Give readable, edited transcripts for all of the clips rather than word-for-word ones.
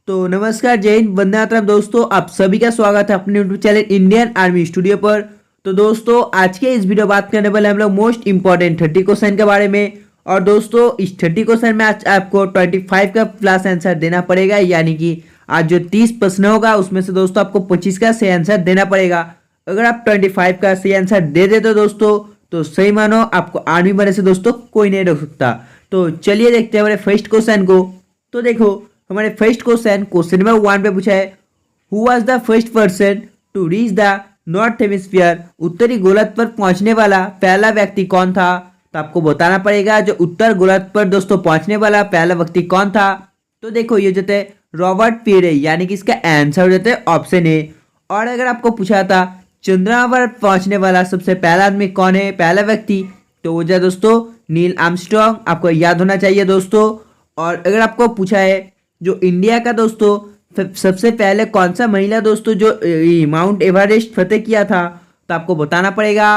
तो नमस्कार, जय हिंद, वंदे मातरम दोस्तों। आप सभी का स्वागत है अपने YouTube channel Indian army studio पर। तो दोस्तों, आज के इस वीडियो बात करने वाले हम लोग मोस्ट इंपॉर्टेंट 30 क्वेश्चन के बारे में। और दोस्तों, इस 30 क्वेश्चन में आज आपको 25 का प्लस आंसर देना पड़ेगा, यानी कि आज जो 30 प्रश्न होगा उसमें से दोस्तों आपको 25 का सही आंसर देना पड़ेगा। अगर आप 25 का सही आंसर दे देते दोस्तों, तो सही मानो आपको आर्मी बनने से दोस्तों कोई नहीं रोक सकता। तो चलिए देखते हैं हमारे फर्स्ट क्वेश्चन को। तो देखो, हमारे फर्स्ट क्वेश्चन नंबर 1 पे पूछा है, who was the first person to reach the north hemisphere. उत्तरी गोलार्ध पर पहुंचने वाला पहला व्यक्ति कौन था। तो आपको बताना पड़ेगा जो उत्तर गोलार्ध पर दोस्तों पहुंचने वाला पहला व्यक्ति कौन था। तो देखो, ये जो थे रॉबर्ट पीरे, यानी कि इसका आंसर हो जाता है ऑप्शन ए। और अगर आपको पूछा था चंद्रमा पर पहुंचने वाला सबसे पहला आदमी कौन है, पहला व्यक्ति, तो वो जो दोस्तों नील आर्मस्ट्रॉन्ग, आपको याद होना चाहिए दोस्तों। और अगर आपको पूछा है जो इंडिया का दोस्तों सबसे पहले कौन सा महिला दोस्तों जो माउंट एवरेस्ट फतेह किया था, तो आपको बताना पड़ेगा।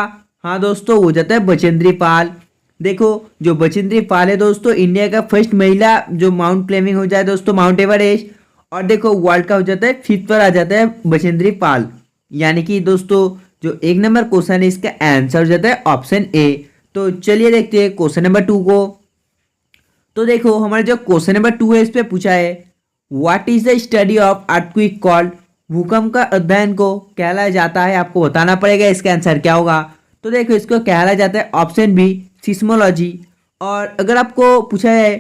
हाँ दोस्तों, वो जाता है बचेंद्री पाल। देखो, जो बचेंद्री पाल है दोस्तों इंडिया का फर्स्ट महिला जो माउंट क्लाइंबिंग हो जाए दोस्तों माउंट एवरेस्ट। और देखो, वर्ल्ड का हो जाता है 5th पर आ जाता है बचेंद्री पाल। यानी कि दोस्तों जो 1 नंबर क्वेश्चन है इसका आंसर हो जाता है ऑप्शन ए। तो चलिए देखते हैं क्वेश्चन नंबर 2 को। तो देखो, हमारे जो क्वेश्चन नंबर 2 है इस पे पूछा है, what is the study of earthquake called. भूकंप का अध्ययन को कहलाया जाता है, आपको बताना पड़ेगा इसका आंसर क्या होगा। तो देखो, इसको कहलाया जाता है ऑप्शन बी सिस्मोलॉजी। और अगर आपको पूछा है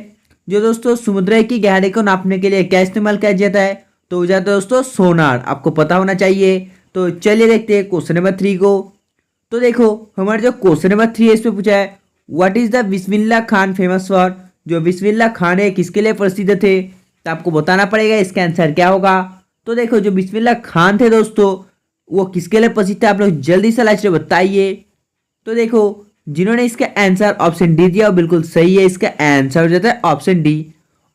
जो दोस्तों समुद्र की गहराई को नापने के लिए क्या इस्तेमाल किया जाता है, तो हो जाता है दोस्तों सोनार, आपको पता होना चाहिए। तो चलिए देखते हैं क्वेश्चन नंबर 3 को। तो देखो, हमारे जो क्वेश्चन नंबर 3 है इस पे पूछा है, what is the Bismillah Khan famous for. जो बिस्मिल्लाह खान है किसके लिए प्रसिद्ध थे, तो आपको बताना पड़ेगा इसका आंसर क्या होगा। तो देखो, जो बिस्मिल्लाह खान थे दोस्तों वो किसके लिए प्रसिद्ध थे, आप लोग जल्दी से लाइक से बताइए। तो देखो, जिन्होंने इसका आंसर ऑप्शन डी दिया वो बिल्कुल सही है, इसका आंसर हो जाता है ऑप्शन डी।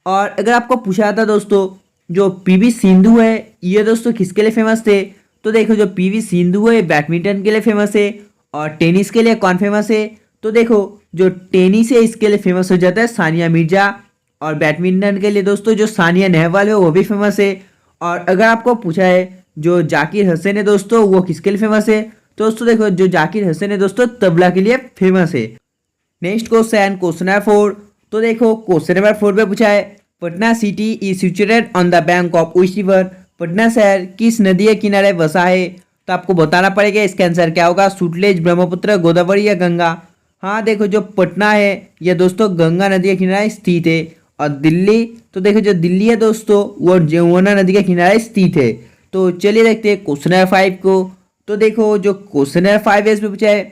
और अगर आपको पूछा था दोस्तों जो पीवी सिंधु है ये दोस्तों किसके लिए फेमस थे, तो देखो जो पीवी सिंधु है बैडमिंटन के लिए फेमस है। और टेनिस के लिए कौन फेमस है, तो देखो जो टेनिस है इसके लिए फेमस हो जाता है सानिया मिर्जा। और बैडमिंटन के लिए दोस्तों जो सानिया नेहवाल है वो भी फेमस है। और अगर आपको पूछा है जो जाकिर हुसैन है दोस्तों वो किसके लिए फेमस है, तो दोस्तों देखो जो जाकिर हुसैन है दोस्तों तबला के लिए फेमस है। Next question number 4। तो देखो, क्वेश्चन नंबर 4 पे पूछा है, Patna city is situated on the bank of which river. Patna शहर किस नदी के किनारे बसा है, तो आपको बताना पड़ेगा इसका आंसर क्या होगा। सुतलेज, ब्रह्मपुत्र, गोदावरी या गंगा। हाँ देखो, जो पटना है ये दोस्तों गंगा नदी के किनारे स्थित है। और दिल्ली, तो देखो जो दिल्ली है दोस्तों वो यमुना नदी के किनारे स्थित है। तो चलिए देखते हैं क्वेश्चन नंबर 5 को। तो देखो, जो क्वेश्चन नंबर 5 है इसमें पूछा है,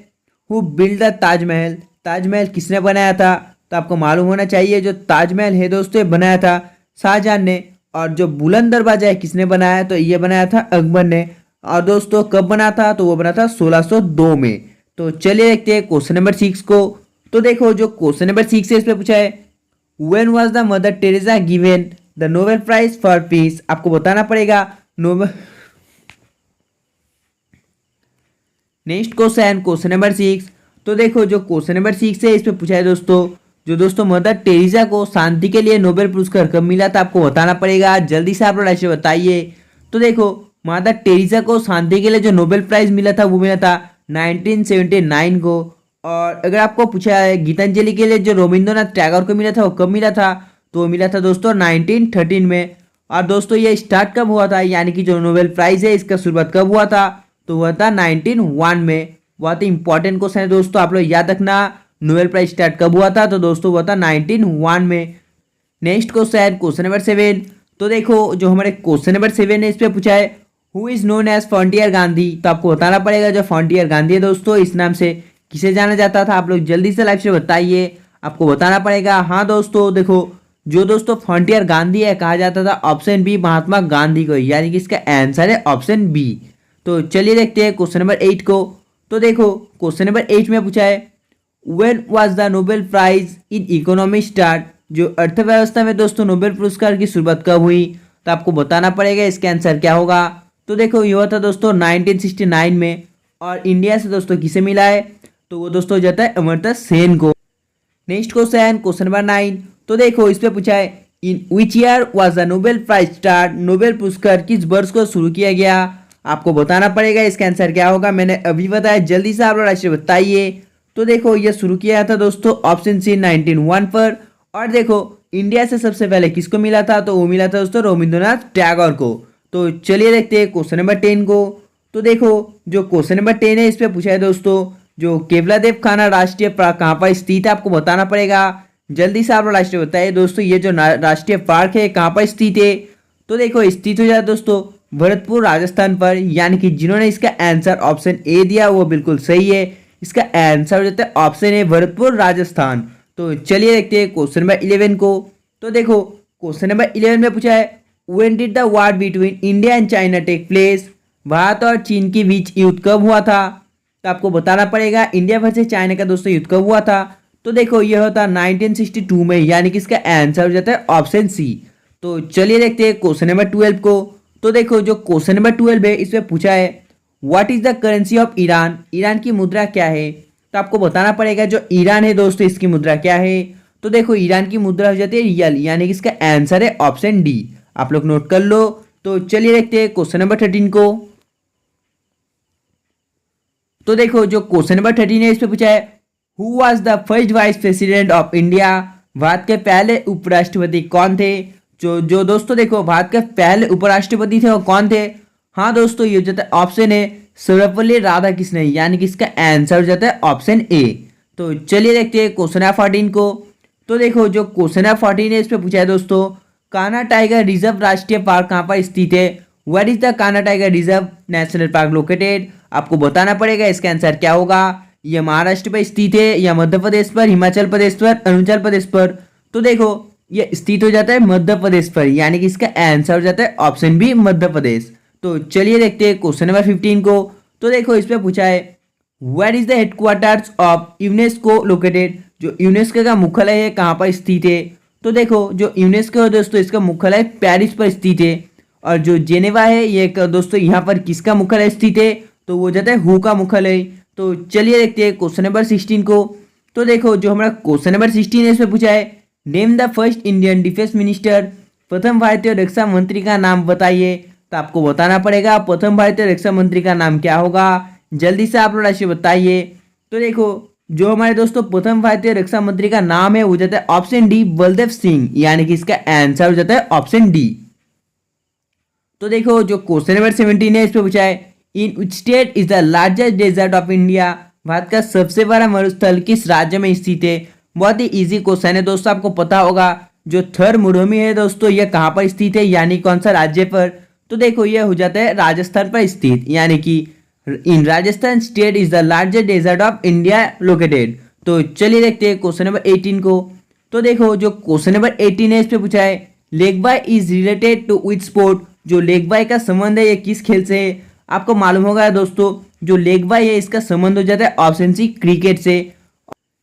who build the Taj Mahal. Taj Mahal किसने बनाया था, तो आपको मालूम होना चाहिए जो ताजमहल है दोस्तों ये बनाया था शाहजहां ने। और जो बुलंद दरवाजा है किसने बनाया, तो ये बनाया था अकबर ने। और दोस्तों कब बना था, तो वो बना था 1602 में। तो चलिए देखते हैं क्वेश्चन नंबर 6 को। तो देखो, जो क्वेश्चन नंबर 6 है इस पे पूछा है, when was the Mother Teresa given the Nobel prize for peace. आपको बताना पड़ेगा नोबेल। Next question number 6। तो देखो, जो क्वेश्चन नंबर 6 है इस पे पूछा है दोस्तों जो दोस्तों मदर टेरेसा को शांति के लिए नोबेल पुरस्कार कब मिला था, आपको बताना पड़ेगा। जल्दी से आप लोग ऐसे बताइए। तो देखो, मदर टेरेसा को शांति के लिए जो नोबेल प्राइज मिला था वो मिला था 1979 को। और अगर आपको पूछा है गीतांजलि के लिए जो रविंद्रनाथ टैगोर को मिला था वो कब मिला था, तो वो मिला था दोस्तों 1913 में। और दोस्तों ये स्टार्ट कब हुआ था, यानी कि जो नोबेल प्राइज है इसका शुरुआत कब हुआ था, तो हुआ था 1901 में। बहुत ही इंपॉर्टेंट क्वेश्चन है दोस्तों, आप लोग याद रखना नोबेल प्राइज स्टार्ट कब हुआ था, तो दोस्तों हुआ था 1901 में। Next question number 7। तो देखो, जो हमारे क्वेश्चन नंबर 7 है इस पे पूछा है, who is known as frontier Gandhi. तो आपको बताना पड़ेगा जो फ्रंटियर गांधी है दोस्तों इस नाम से किसे जाना जाता था, आप लोग जल्दी से लाइव से बताइए। आपको बताना पड़ेगा। हाँ दोस्तों, देखो जो दोस्तों फ्रंटियर गांधी है कहा जाता था ऑप्शन बी महात्मा गांधी को, यानी कि इसका आंसर है ऑप्शन बी। तो चलिए देखते हैं क्वेश्चन नंबर 8 को। तो देखो, क्वेश्चन नंबर 8 में पूछा है, when was the Nobel prize in economy start. जो अर्थव्यवस्था में दोस्तों नोबेल पुरस्कार की शुरुआत कब हुई, तो आपको बताना पड़ेगा इसका आंसर क्या होगा। तो देखो, ये हुआ था दोस्तों 1969 में। और इंडिया से दोस्तों किसे मिला है, तो वो दोस्तों जाता है अमर्त्य सेन को। Next question number 9। तो देखो, इस पे पूछा है, in which year was the Nobel prize start, Nobel पुरस्कार किस वर्ष को शुरू किया गया। आपको बताना पड़ेगा इसका आंसर क्या होगा। मैंने अभी बताया, जल्दी से आप लोग राशि बताइए। तो देखो ये शुरू किया था दोस्तों ऑप्शन सी 1901 पर। और देखो इंडिया से सबसे पहले किसको मिला था, तो वो मिला था दोस्तों रविंद्रनाथ टैगोर को। तो चलिए देखते हैं क्वेश्चन नंबर 10 को। तो देखो जो क्वेश्चन नंबर 10 है इस पे पूछा है दोस्तों, जो केवलादेव खाना राष्ट्रीय पार्क कहाँ पर स्थित है, आपको बताना पड़ेगा। जल्दी से आप लोग राष्ट्रीय बताइए दोस्तों, ये जो राष्ट्रीय पार्क है कहाँ पर स्थित है। तो देखो स्थित हो जाए दोस्तों भरतपुर राजस्थान पर, यानी कि जिन्होंने इसका आंसर ऑप्शन ए दिया वो बिल्कुल सही है। इसका आंसर हो जाता है ऑप्शन ए भरतपुर राजस्थान। तो चलिए देखते हैं क्वेश्चन नंबर 11 को। तो देखो क्वेश्चन नंबर 11 में पूछा है when did the war between India and China take place, Bharat और चीन के बीच युद्ध कब हुआ था। तो आपको बताना पड़ेगा इंडिया वर्सेस चाइना का दोस्तों युद्ध कब हुआ था। तो देखो यह होता 1962 में, यानी कि इसका आंसर हो जाता है ऑप्शन सी। तो चलिए देखते हैं क्वेश्चन नंबर 12 को। तो देखो जो क्वेश्चन नंबर 12 है इसमें पूछा है what is the currency of Iran, Iran की मुद्रा क्या है। तो आपको बताना पड़ेगा जो ईरान है दोस्तों इसकी मुद्रा क्या है। तो देखो ईरान की मुद्रा हो जाती है रियल, यानी कि इसका आंसर है ऑप्शन डी। आप लोग नोट कर लो। तो चलिए देखते हैं क्वेश्चन नंबर 13 को। तो देखो जो क्वेश्चन नंबर 13 है इस पे पूछा है who was the first vice president of India, Bharat के पहले उपराष्ट्रपति कौन थे। जो दोस्तों देखो भारत के पहले उपराष्ट्रपति थे वो कौन थे। हाँ दोस्तों ये हो जाता है ऑप्शन है सर्वपल्ली राधाकृष्णन, यानी कि इसका आंसर हो जाता है ऑप्शन ए। तो चलिए देखते हैं क्वेश्चन नंबर 14 को। तो देखो जो क्वेश्चन नंबर 14 है इस पे पूछा है दोस्तों कान्हा टाइगर रिजर्व राष्ट्रीय पार्क कहाँ पर स्थित है, where is the Kanha tiger reserve national park located. आपको बताना पड़ेगा इसका आंसर क्या होगा। यह महाराष्ट्र पर स्थित है या मध्य प्रदेश पर, हिमाचल प्रदेश पर, अरुणाचल प्रदेश पर। तो देखो ये स्थित हो जाता है मध्य प्रदेश पर, यानी कि इसका आंसर हो जाता है ऑप्शन बी मध्य प्रदेश। तो चलिए देखते हैं क्वेश्चन नंबर 15 को। तो देखो इस पे पूछा है where is the headquarters of UNESCO located, जो यूनेस्को का मुख्यालय है कहाँ पर स्थित है। तो देखो जो यूनेस्को है दोस्तों इसका मुख्यालय पेरिस पर स्थित है। और जो जेनेवा है ये दोस्तों यहाँ पर किसका मुख्यालय स्थित है, तो वो जाता है हु का मुख्यालय। तो चलिए देखते हैं क्वेश्चन नंबर 16 को। तो देखो जो हमारा क्वेश्चन नंबर 16 है इसमें पूछा है name the first Indian defence minister, प्रथम भारतीय रक्षा मंत्री का नाम बताइए। तो आपको बताना पड़ेगा प्रथम भारतीय रक्षा मंत्री का नाम क्या होगा। जल्दी से आप लोग राशि बताइए। तो देखो जो हमारे दोस्तों प्रथम भारतीय रक्षा मंत्री का नाम है वो जाता है ऑप्शन डी बलदेव सिंह, यानी कि इसका आंसर हो जाता है ऑप्शन डी। तो देखो जो क्वेश्चन नंबर 17 है इस पे पूछा है in which state is the largest desert of India, Bharat का सबसे बड़ा मरुस्थल किस राज्य में स्थित है। बहुत ही इजी क्वेश्चन है दोस्तों, आपको पता होगा जो थर मरुभूमि है दोस्तों यह कहाँ पर स्थित है, यानी कौन सा राज्य पर। तो देखो यह हो जाता है राजस्थान पर स्थित, यानी कि in Rajasthan state is the largest desert of India located. तो चलिए देखते हैं क्वेश्चन नंबर 18 को। तो देखो जो क्वेश्चन नंबर 18 है इस पे पूछा है leg bye is related to which sport, जो लेग बाय का संबंध है ये किस खेल से है। आपको मालूम होगा दोस्तों जो लेग बाय है इसका संबंध हो जाता है ऑप्शन सी क्रिकेट से।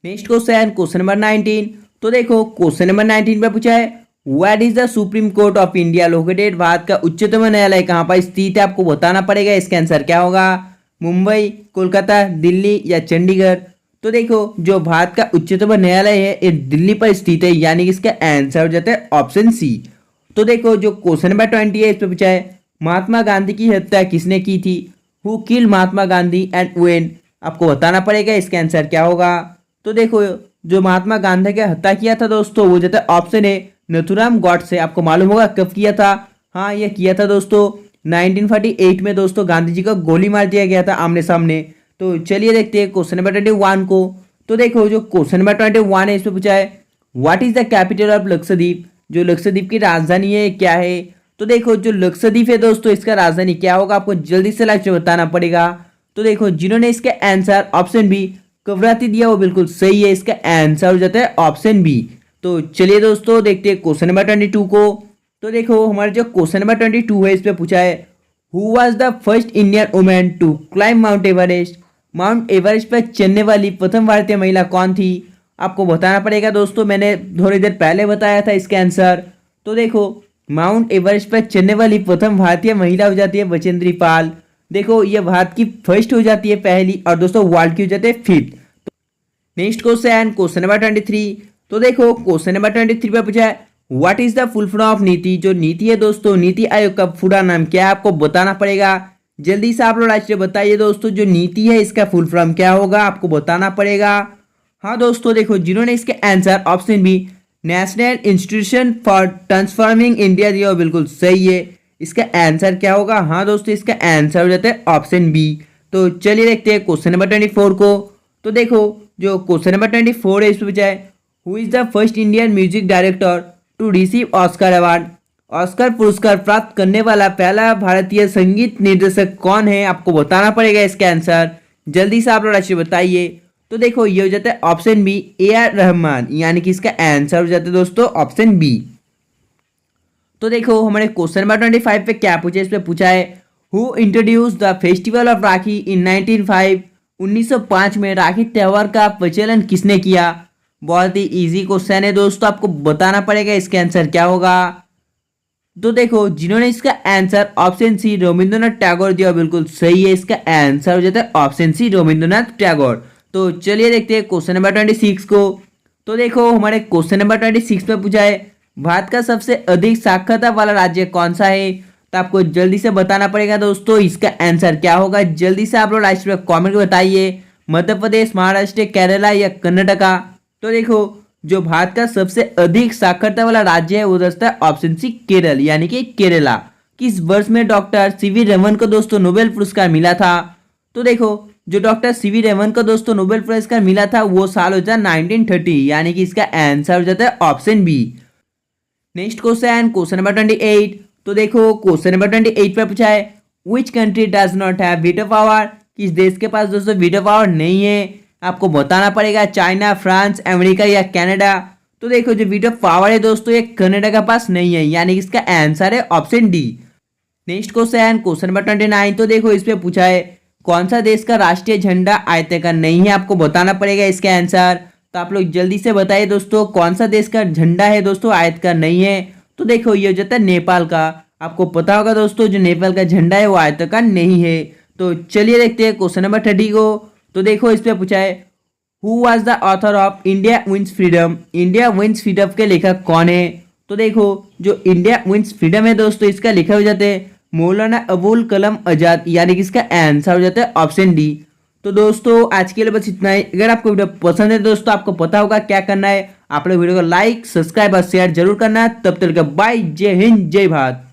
Next question number 19। तो देखो क्वेश्चन नंबर 19 पे पूछा है what is the supreme court of India located, Bharat का उच्चतम न्यायालय कहाँ पर स्थित है। आपको बताना पड़ेगा इसका आंसर क्या होगा, मुंबई, कोलकाता, दिल्ली या चंडीगढ़। तो देखो जो भारत का उच्चतम न्यायालय है ये दिल्ली पर स्थित है, यानी कि इसका आंसर हो जाता है ऑप्शन सी। तो देखो जो क्वेश्चन नंबर 20 है इस पे पूछा है महात्मा गांधी की हत्या किसने की थी, who kill Mahatma Gandhi and when. आपको बताना पड़ेगा इसका आंसर क्या होगा। तो देखो जो महात्मा गांधी की हत्या किया था दोस्तों वो जाता है ऑप्शन है नथुराम गॉडसे। आपको मालूम होगा कब किया था। हाँ ये किया था दोस्तों 1948 में दोस्तों, गांधी जी को गोली मार दिया गया था आमने सामने। तो चलिए देखते हैं क्वेश्चन नंबर 21 को। तो देखो जो क्वेश्चन नंबर 21 है इसमें पूछा है what is the capital of Lakshadweep, जो लक्षद्वीप की राजधानी है क्या है। तो देखो जो लक्षद्वीप है दोस्तों इसका राजधानी क्या होगा, आपको जल्दी से लास्ट में बताना पड़ेगा। तो देखो जिन्होंने इसका आंसर ऑप्शन बी कवराती दिया वो बिल्कुल सही है, इसका आंसर हो जाता है ऑप्शन बी। तो चलिए दोस्तों देखते हैं क्वेश्चन नंबर 22 को। तो देखो हमारे जो क्वेश्चन नंबर 22 है इस पे पूछा है who was the first Indian women to climb Mount Everest, Mount Everest पर चढ़ने वाली प्रथम भारतीय महिला कौन थी। आपको बताना पड़ेगा दोस्तों, मैंने थोड़ी देर पहले बताया था इसका आंसर। तो देखो माउंट एवरेस्ट पर चढ़ने वाली प्रथम भारतीय महिला हो जाती है बचेंद्री पाल। देखो ये भारत की फर्स्ट हो जाती है पहली, और दोस्तों वर्ल्ड की हो जाती है फिफ्थ। Next question number 23। तो देखो क्वेश्चन नंबर 23 पे पूछा है what is the full form of नीति। जो नीति है दोस्तों, नीति आयोग का पूरा नाम क्या है आपको बताना पड़ेगा। जल्दी से आप लोग आज बताइए दोस्तों, जो नीति है इसका फुल फॉर्म क्या होगा आपको बताना पड़ेगा। हाँ दोस्तों देखो, जिन्होंने इसके answer option B National Institution for Transforming India दिया, बिल्कुल सही है। इसका आंसर क्या होगा? हाँ दोस्तों, इसका आंसर हो जाता है ऑप्शन बी। तो चलिए देखते हैं क्वेश्चन नंबर 24 को। तो देखो, जो क्वेश्चन नंबर 24 है, इसमें पूछा है who is the first Indian music director to receive Oscar award. Oscar पुरस्कार प्राप्त करने वाला पहला भारतीय संगीत निर्देशक कौन है आपको बताना पड़ेगा इसका आंसर। जल्दी से आप लोग राशि बताइए। तो देखो, ये हो जाता है ऑप्शन बी AR रहमान, यानी कि इसका आंसर हो जाता है दोस्तों ऑप्शन बी। तो देखो, हमारे क्वेश्चन नंबर 25 पे क्या पूछा, इस पे पूछा है who introduce the festival of Rakhi in 1905 में राखी त्यौहार का प्रचलन किसने किया। बहुत ही इजी क्वेश्चन है दोस्तों, आपको बताना पड़ेगा इसका आंसर क्या होगा। तो देखो, जिन्होंने इसका answer option C Rabindranath Tagore दिया, बिल्कुल सही है। इसका आंसर हो जाता है ऑप्शन सी रविंद्रनाथ टैगोर। तो चलिए देखते हैं क्वेश्चन नंबर 26 को। तो देखो, हमारे क्वेश्चन नंबर 26 पे पूछा है भारत का सबसे अधिक साक्षरता वाला राज्य कौन सा है। तो आपको जल्दी से बताना पड़ेगा दोस्तों, इसका आंसर क्या होगा। जल्दी से आप लोग राष्ट्र में कॉमेंट में बताइए, मध्य प्रदेश, महाराष्ट्र, केरला या कर्नाटका। तो देखो, जो भारत का सबसे अधिक साक्षरता वाला राज्य है वो दोस्तों है ऑप्शन सी केरल, यानी कि केरला। किस वर्ष में डॉक्टर सीवी रमन को दोस्तों नोबेल पुरस्कार मिला था। तो देखो, जो डॉक्टर सीवी रमन को दोस्तों नोबेल पुरस्कार मिला था वो साल हो जाता 1930, यानी कि इसका आंसर हो जाता है option B. Next question, question number 28। तो देखो, क्वेश्चन नंबर 28 पर पूछा है which country does not have veto power. किस देश के पास दोस्तों वीटो पावर नहीं है आपको बताना पड़ेगा। चाइना, फ्रांस, अमेरिका या कनाडा। तो देखो, जो वीटो पावर है दोस्तों ये कनाडा के पास नहीं है, यानी कि इसका आंसर है option D. Next question, question number 29। तो देखो, इस पे पूछा है कौन सा देश का राष्ट्रीय झंडा आयताकार नहीं है आपको बताना पड़ेगा इसका आंसर। तो आप लोग जल्दी से बताइए दोस्तों, कौन सा देश का झंडा है दोस्तों आयताकार नहीं है। तो देखो, ये हो जाता है नेपाल का। आपको पता होगा दोस्तों, जो नेपाल का झंडा है वो आयताकार नहीं है। तो चलिए देखते हैं क्वेश्चन नंबर 30 को। तो देखो, इस पे पूछा है who was the author of India Wins Freedom. India Wins Freedom के लेखक कौन है। तो देखो, जो इंडिया विंस फ्रीडम है दोस्तों इसका लेखक हो जाते हैं मौलाना अबुल कलाम आजाद, यानी कि इसका आंसर हो जाता है ऑप्शन डी। तो दोस्तों आज के लिए बस इतना ही। अगर आपको वीडियो पसंद है दोस्तों, आपको पता होगा क्या करना है। आप लोग वीडियो को लाइक, सब्सक्राइब और शेयर जरूर करना है। तब तक बाय, जय हिंद, जय भारत।